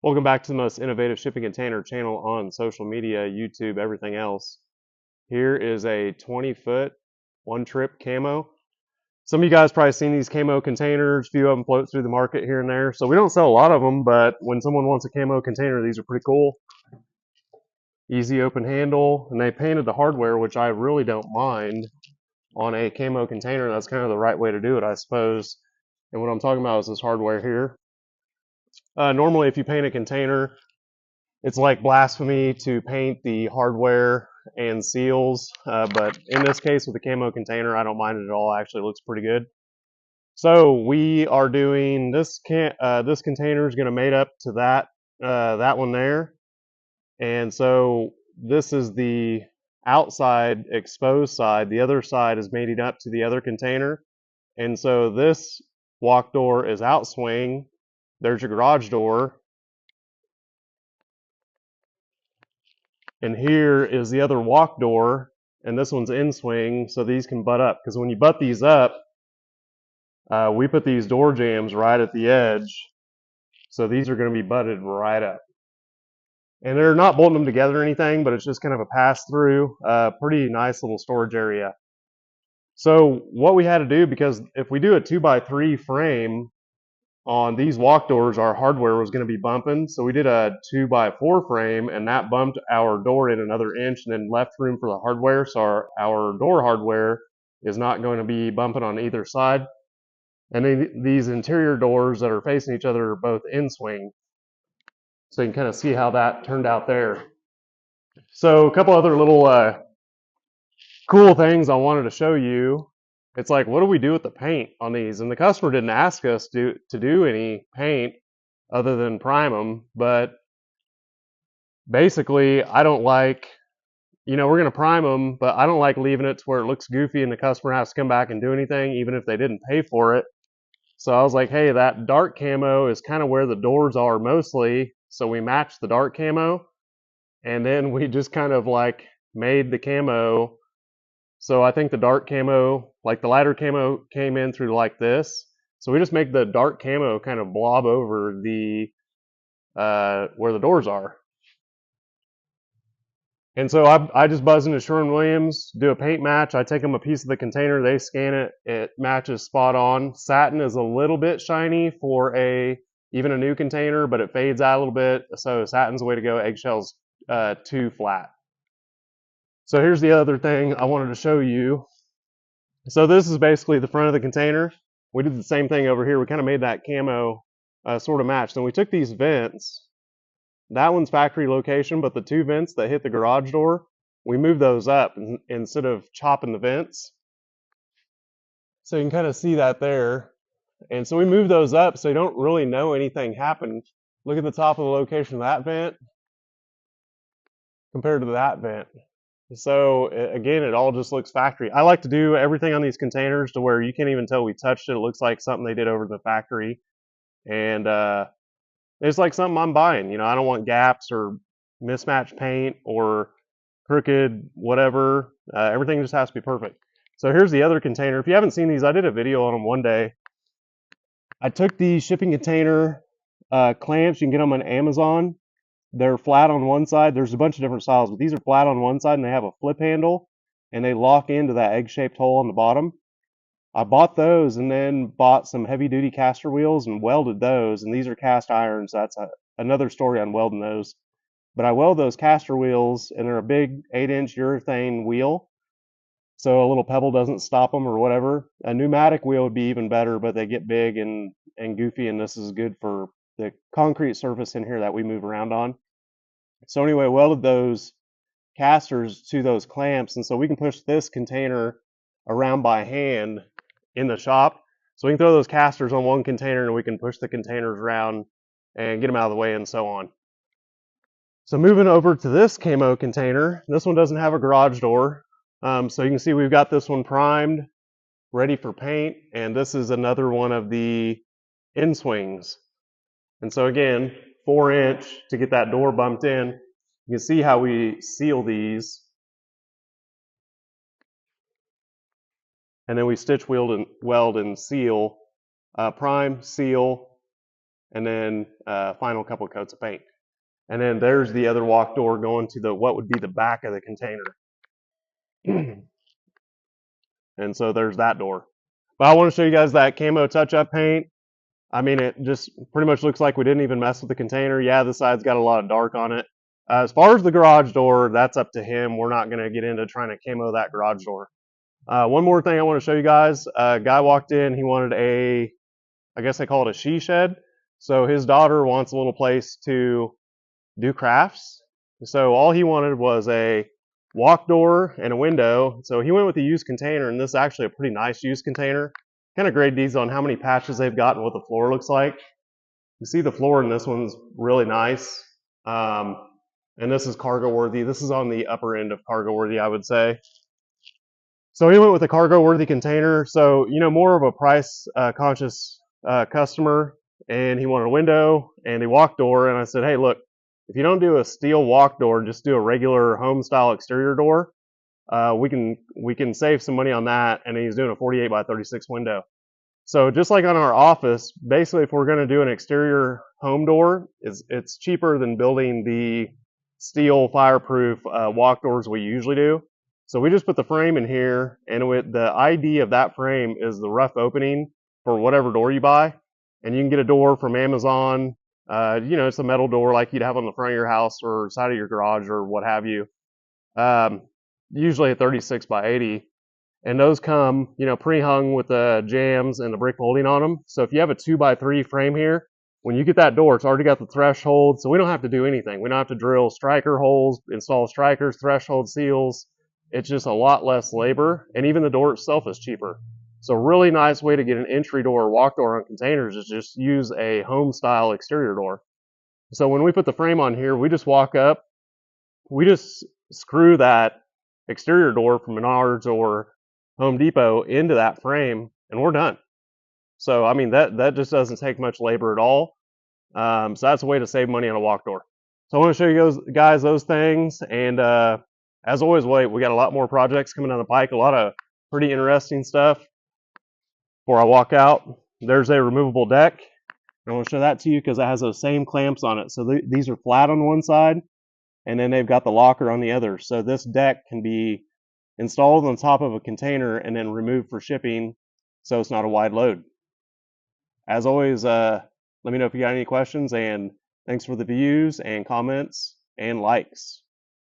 Welcome back to the most innovative shipping container channel on social media, YouTube, everything else. Here is a 20-foot one-trip camo. Some of you guys probably seen these camo containers. A few of them float through the market here and there. So we don't sell a lot of them, but when someone wants a camo container, these are pretty cool. Easy open handle, and they painted the hardware, which I really don't mind on a camo container. That's kind of the right way to do it, I suppose. And what I'm talking about is this hardware here. Normally, if you paint a container, it's like blasphemy to paint the hardware and seals, but in this case with the camo container, I don't mind it at all. It actually looks pretty good. So we are doing this. This container is going to mate up to that one there, and so this is the outside exposed side. The other side is mating up to the other container, and so this walk door is out swing. There's your garage door. And here is the other walk door, and this one's in swing, so these can butt up. Because when you butt these up, we put these door jambs right at the edge, so these are going to be butted right up. And they're not bolting them together or anything, but it's just kind of a pass-through, pretty nice little storage area. So what we had to do, because if we do a 2x3 frame, on these walk doors, our hardware was going to be bumping, so we did a 2x4 frame, and that bumped our door in another inch and then left room for the hardware, so our door hardware is not going to be bumping on either side. And then these interior doors that are facing each other are both in swing, so you can kind of see how that turned out there. So a couple other little cool things I wanted to show you. It's like, what do we do with the paint on these? And the customer didn't ask us to do any paint other than prime them, but basically I don't like, we're going to prime them, but I don't like leaving it to where it looks goofy and the customer has to come back and do anything, even if they didn't pay for it. So I was like, hey, that dark camo is kind of where the doors are mostly, so we matched the dark camo, and then we just kind of like made the camo. So I think the dark camo, like the lighter camo, came in through like this. So we just make the dark camo kind of blob over the where the doors are. And so I just buzz into Sherwin-Williams, do a paint match. I take them a piece of the container, they scan it, it matches spot on. Satin is a little bit shiny for even a new container, but it fades out a little bit. So satin's the way to go. Eggshells too flat. So here's the other thing I wanted to show you. So this is basically the front of the container. We did the same thing over here. We kind of made that camo sort of match. Then we took these vents. That one's factory location, but the two vents that hit the garage door, we moved those up instead of chopping the vents. So you can kind of see that there. And so we moved those up so you don't really know anything happened. Look at the top of the location of that vent compared to that vent. So again, it all just looks factory. I like to do everything on these containers to where you can't even tell we touched it. It looks like something they did over the factory. And it's like something I'm buying. I don't want gaps or mismatched paint or crooked whatever. Everything just has to be perfect. So here's the other container. If you haven't seen these, I did a video on them one day. I took the shipping container clamps. You can get them on Amazon. They're flat on one side. There's a bunch of different styles, but these are flat on one side and they have a flip handle and they lock into that egg-shaped hole on the bottom. I bought those and then bought some heavy-duty caster wheels and welded those, and these are cast irons. That's another story on welding those. But I weld those caster wheels, and they're a big 8-inch urethane wheel, so a little pebble doesn't stop them or whatever. A pneumatic wheel would be even better, but they get big and goofy, and this is good for the concrete surface in here that we move around on. So anyway, welded those casters to those clamps, and so we can push this container around by hand in the shop. So we can throw those casters on one container and we can push the containers around and get them out of the way and so on. So moving over to this camo container, this one doesn't have a garage door. So you can see we've got this one primed, ready for paint, and this is another one of the in swings. And so again, 4-inch to get that door bumped in. You can see how we seal these. And then we stitch weld and seal, prime, seal, and then final couple of coats of paint. And then there's the other walk door going to the what would be the back of the container. And so there's that door. But I want to show you guys that camo touch-up paint. I mean, it just pretty much looks like we didn't even mess with the container. Yeah, the side's got a lot of dark on it. As far as the garage door, that's up to him. We're not going to get into trying to camo that garage door. One more thing I want to show you guys. A guy walked in. He wanted I guess they call it a she shed. So his daughter wants a little place to do crafts. So all he wanted was a walk door and a window. So he went with the used container, and this is actually a pretty nice used container. Kind of grade these on how many patches they've got and what the floor looks like. You see the floor in this one's really nice. And this is cargo worthy. This is on the upper end of cargo worthy, I would say. So he went with a cargo worthy container. So, more of a price conscious customer, and he wanted a window and a walk door. And I said, hey, look, if you don't do a steel walk door, just do a regular home style exterior door, we can save some money on that. And he's doing a 48 by 36 window. So just like on our office, basically if we're going to do an exterior home door, it's cheaper than building the steel fireproof walk doors we usually do. So we just put the frame in here, and the ID of that frame is the rough opening for whatever door you buy. And you can get a door from Amazon. It's a metal door like you'd have on the front of your house or side of your garage or what have you. Usually a 36 by 80. And those come, pre-hung with the jams and the brick molding on them. So if you have a 2x3 frame here, when you get that door, it's already got the threshold, so we don't have to do anything. We don't have to drill striker holes, install strikers, threshold seals. It's just a lot less labor, and even the door itself is cheaper. So a really nice way to get an entry door or walk door on containers is just use a home-style exterior door. So when we put the frame on here, we just walk up, we just screw that exterior door from Menards or Home Depot into that frame, and we're done. So, I mean, that just doesn't take much labor at all. So that's a way to save money on a walk door. So I want to show you guys those things. And as always, we got a lot more projects coming down the pike, a lot of pretty interesting stuff. Before I walk out, there's a removable deck. I want to show that to you because it has those same clamps on it. So these are flat on one side, and then they've got the locker on the other. So this deck can be installed on top of a container and then removed for shipping, so it's not a wide load. As always, let me know if you got any questions, and thanks for the views and comments and likes.